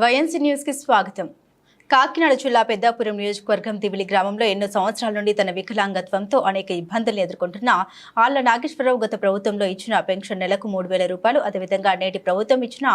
YNC news కి స్వాగతం. కాకినాడ జిల్లా పెద్దాపురం నియోజకవర్గం దివిలి గ్రామంలో ఎన్నో సంవత్సరాల నుండి తన వికలాంగత్వంతో అనేక ఇబ్బందులు ఎదుర్కొంటున్న ఆళ్ల నాగేశ్వరరావు గత ప్రభుత్వంలో ఇచ్చిన పెన్షన్ నెలకు 3,000 రూపాయలు, అదేవిధంగా నేటి ప్రభుత్వం ఇచ్చిన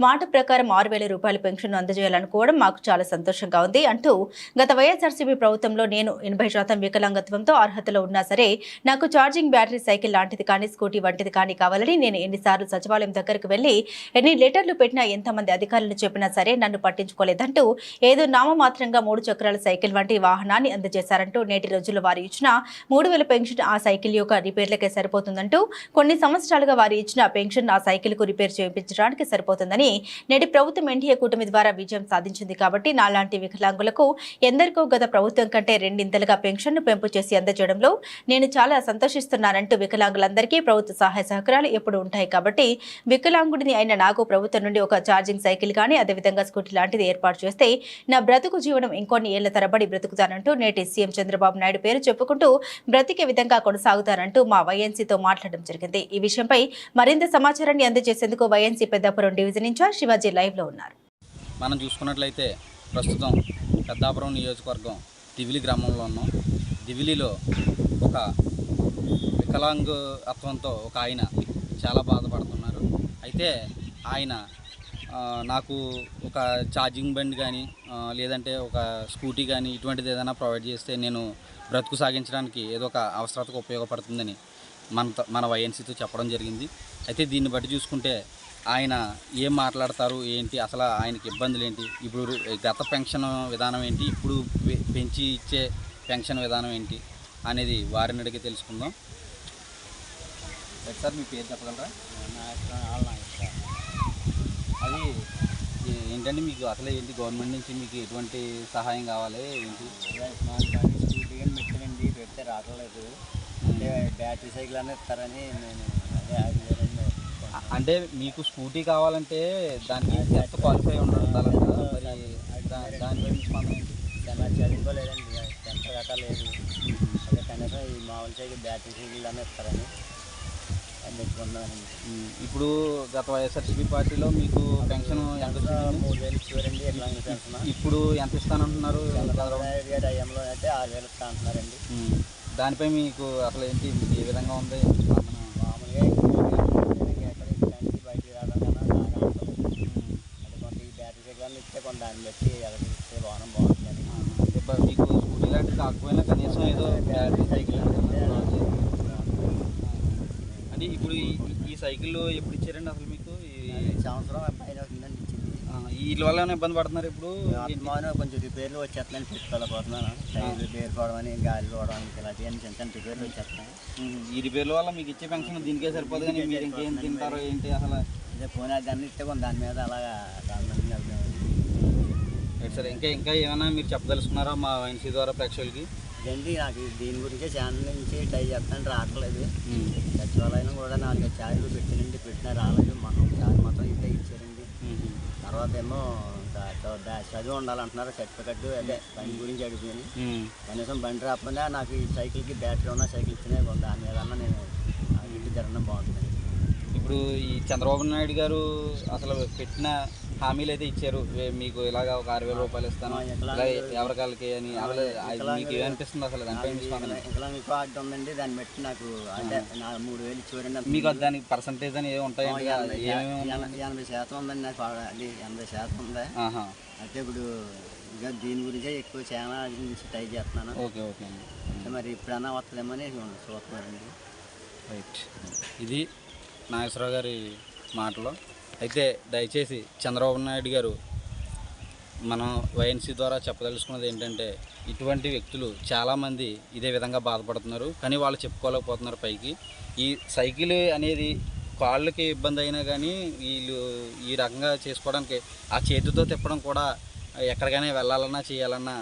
మాట ప్రకారం 6,000 రూపాయల పెన్షన్ అందజేయాలనుకోవడం మాకు చాలా సంతోషంగా ఉంది అంటూ గత వైఎస్ఆర్సీపీ ప్రభుత్వంలో నేను 80% వికలాంగత్వంతో అర్హతలో ఉన్నా సరే నాకు ఛార్జింగ్ బ్యాటరీ సైకిల్ లాంటిది కానీ స్కూటీ వంటిది కానీ కావాలని నేను ఎన్నిసార్లు సచివాలయం దగ్గరకు వెళ్లి ఎన్ని లెటర్లు పెట్టినా ఎంతమంది అధికారులు చెప్పినా సరే నన్ను పట్టించుకోలేదంటూ ఏదో నామమాత్రంగా 3 చక్రాల సైకిల్ వంటి వాహనాన్ని అందజేశారంటూ నేటి రోజుల్లో వారు ఇచ్చిన 3,000 పెన్షన్ ఆ సైకిల్ యొక్క రిపేర్లకే సరిపోతుందంటూ కొన్ని సంవత్సరాలుగా వారు ఇచ్చిన పెన్షన్ ఆ సైకిల్ కు రిపేర్ చేయించడానికి సరిపోతుందని నేటి ప్రభుత్వం ఎన్డీఏ కూటమి ద్వారా విజయం సాధించింది కాబట్టి నాలాంటి వికలాంగులకు ఎందరికో గత ప్రభుత్వం కంటే రెండింతలుగా పెన్షన్ పెంపు చేసి అందజేయడంలో నేను చాలా సంతోషిస్తున్నానంటూ వికలాంగులందరికీ ప్రభుత్వ సహాయ సహకారాలు ఎప్పుడు ఉంటాయి కాబట్టి వికలాంగుడిని అయిన నాకు ప్రభుత్వం నుండి ఒక ఛార్జింగ్ సైకిల్ కానీ అదేవిధంగా స్కూటీ లాంటిది ఏర్పాటు చేస్తే నా బ్రతుకు జీవనం ఇంకొన్ని ఏళ్ల తరబడి బ్రతుకుతానంటూ నేటి సీఎం చంద్రబాబు నాయుడు పేరు చెప్పుకుంటూ బ్రతికే విధంగా కొనసాగుతారంటూ మా వైఎన్సీతో మాట్లాడడం జరిగింది. ఈ విషయంపై మరింత సమాచారాన్ని అందజేసేందుకు YNC Peddapuram division in-charge Shivaji live లో ఉన్నారు. మనం చూసుకున్నట్లయితే ప్రస్తుతం పెద్దాపురం నియోజకవర్గం దివిలి గ్రామంలో ఉన్నాం. దివిలిలో ఒక వికలాంగత్వంతో ఒక ఆయన చాలా బాధపడుతున్నారు. అయితే ఆయన నాకు ఒక ఛార్జింగ్ బండి కానీ లేదంటే ఒక స్కూటీ కానీ ఇటువంటిది ఏదైనా ప్రొవైడ్ చేస్తే నేను బ్రతుకు సాగించడానికి ఏదో ఒక అవసరతకు ఉపయోగపడుతుందని మన వైఎన్సీతో చెప్పడం జరిగింది. అయితే దీన్ని బట్టి చూసుకుంటే ఆయన ఏం మాట్లాడతారు ఏంటి, అసలు ఆయనకి ఇబ్బందులు ఏంటి, ఇప్పుడు గత పెన్షన్ విధానం ఏంటి, ఇప్పుడు పెంచి ఇచ్చే పెన్షన్ విధానం ఏంటి అనేది వారిని అడిగి తెలుసుకుందాం. సార్ మీ పేరు చెప్పగలరా? అది ఏంటంటే మీకు అసలు ఏంటి, గవర్నమెంట్ నుంచి మీకు ఎటువంటి సహాయం కావాలి ఏంటి? స్కూటీ కానీ పెట్టానండి, పెడితే రావట్లేదు. అంటే బ్యాటరీ సైకిల్ అనేది ఇస్తారని నేను అంటే మీకు స్కూటీ కావాలంటే దానికి ఎంత క్వాలిఫై ఉండాలంట, మరి దానిపై స్పందన ఏంటి? చదువుకోలేదండి, 10th గట్టా లేదు. అదే కనీసం ఈ మామూలు సైకిల్ బ్యాటరీ సైకిల్ అనేది ఇస్తారని పెట్టుకున్నానండి. ఇప్పుడు గత వైఎస్ఆర్సీపీ పార్టీలో మీకు పెన్షన్ ఎంత వచ్చింది? 3,000 ఇచ్చేవారండి. ఎట్లా పెన్షన్ ఇప్పుడు ఎంత ఇస్తానంటున్నారు? చంద్రబాబు నాయుడు గారి హయాంలో అయితే 6,000 ఇస్తా అంటున్నారండి. దానిపై మీకు అసలు ఏంటి, ఏ విధంగా ఉంది? మామూలుగా బయటికి రావడం కన్నా బాగా ఉంటుంది. అది కొంత ఈ బ్యాటరీ సైకిల్ ఇస్తే కొంత దాన్ని బట్టి ఎలక్ట్రిక్ ఇస్తే బాగుంటుంది. మీకు స్కూటీ లాంటివి కాకపోయినా కనీసం ఏదో బ్యాటరీ సైకిల్ అంటే ఇప్పుడు ఈ సైకిల్ ఎప్పుడు ఇచ్చారండి అసలు మీకు? సంవత్సరం పైన అవుతుందండి ఇచ్చింది. వీటి వల్ల ఏమైనా ఇబ్బంది పడుతున్నారు? ఇప్పుడు కొంచెం రిపేర్లు వచ్చేస్తున్నాయని పెట్టుకోలేకపోతున్నాను. టైర్ రిపేర్ పోవడం అని, గాలి పోవడం ఇలాంటివన్నీ చిన్న చిన్న రిపేర్లు వచ్చేస్తున్నాయి. ఈ రిపేర్ల వల్ల మీకు ఇచ్చే పెన్షన్ దీనికే సరిపోదు, కానీ మీరు ఇంకేం తింటారో ఏంటి అసలు? అదే పోనీ దాన్ని ఇస్తే కొంత దాని మీద అలాగా సరే, ఇంకా ఏమైనా మీరు చెప్పదలుచుకున్నారా మా వైఎన్సీ ద్వారా ప్రేక్షకులకి? ఇదండి, నాకు దీని గురించి ఛానల్ నుంచి ట్రై చేస్తాను, రావట్లేదు. సచివాలయం కూడా 4 ఛార్జీలు పెట్టినా రాలేదు. మనం ఛార్జ్ మొత్తం ఇదే ఇచ్చారండి. తర్వాత ఏమో చదువు ఉండాలంటున్నారు, సర్టిఫికెట్. అదే బండి గురించి అడిగాను. కనీసం బండి రాకుండా నాకు ఈ సైకిల్కి బ్యాటరీ ఉన్న సైకిల్ ఇచ్చినా దాని మీద నేను ఇంటి జరగడం బాగుంటుంది. ఇప్పుడు ఈ చంద్రబాబు నాయుడు గారు అసలు పెట్టిన హామీలు అయితే ఇచ్చారు, మీకు ఇలాగ ఒక 6,000 రూపాయలు ఇస్తాను ఎవరికాళ్ళకి అని. మీకు ఏమనిపిస్తుంది అసలు? దానిపై వికలాంగ కార్డు ఉందండి, దాన్ని బట్టి నాకు అంటే 3,000 ఇచ్చేవారండి. మీకు దానికి పర్సంటేజ్ అని ఏమి ఉంటాయి? 80% ఉందండి నాకు. అది 80% ఉంది. అయితే ఇప్పుడు ఇంకా దీని గురించే ఎక్కువ చాలా నుంచి ట్రై చేస్తున్నాను. ఓకే ఓకే అండి. అంటే మరి ఇప్పుడన్నా వస్తుందేమో అని చూస్తున్నారండి. రైట్, ఇది నాగేశ్వరరావు గారి మాటలు. అయితే దయచేసి చంద్రబాబు నాయుడు గారు మనం వైఎన్సీ ద్వారా చెప్పదలుచుకున్నది ఏంటంటే, ఇటువంటి వ్యక్తులు చాలామంది ఇదే విధంగా బాధపడుతున్నారు, కానీ వాళ్ళు చెప్పుకోలేకపోతున్నారు పైకి. ఈ సైకిల్ అనేది కాళ్ళకి ఇబ్బంది అయినా కానీ వీళ్ళు ఈ రకంగా చేసుకోవడానికి ఆ చేతితో తిప్పడం కూడా ఎక్కడికైనా వెళ్ళాలన్నా చేయాలన్నా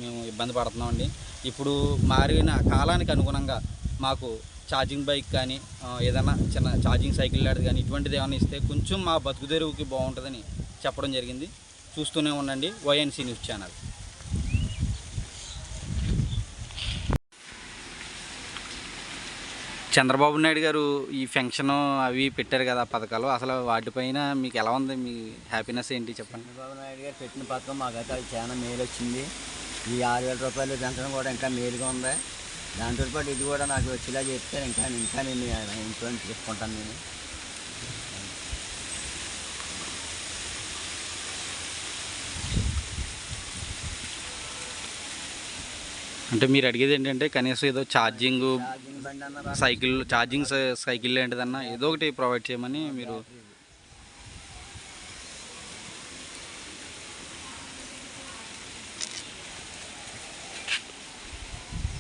మేము ఇబ్బంది పడుతున్నామండి. ఇప్పుడు మారిన కాలానికి అనుగుణంగా మాకు ఛార్జింగ్ బైక్ కానీ ఏదైనా చిన్న ఛార్జింగ్ సైకిల్ లాంటిది కానీ ఇటువంటిది ఏమైనా ఇస్తే కొంచెం మా బతుకు తెరువుకి బాగుంటుందని చెప్పడం జరిగింది. చూస్తూనే ఉండండి YNC news channel. Chandrababu Naidu గారు ఈ ఫెన్షన్ అవి పెట్టారు కదా పథకాలు, అసలు వాటిపైన మీకు ఎలా ఉంది? మీ హ్యాపీనెస్ ఏంటి చెప్పండి. చంద్రబాబు నాయుడు గారు పెట్టిన పథకం మాకైతే అది చాలా మేలు వచ్చింది. ఈ 6,000 రూపాయలు పెంచడం కూడా ఇంకా మేలుగా ఉంది. దాంతో పాటు ఇది కూడా నాకు వచ్చేలా చెప్తే ఇంకా నేను ఇంట్లో తీసుకుంటాను నేను. అంటే మీరు అడిగేది ఏంటంటే కనీసం ఏదో ఛార్జింగ్ ఛార్జింగ్ బండి అన్న సైకిల్ ఛార్జింగ్ సైకిల్ లాంటిదన్నా ఏదో ఒకటి ప్రొవైడ్ చేయమని మీరు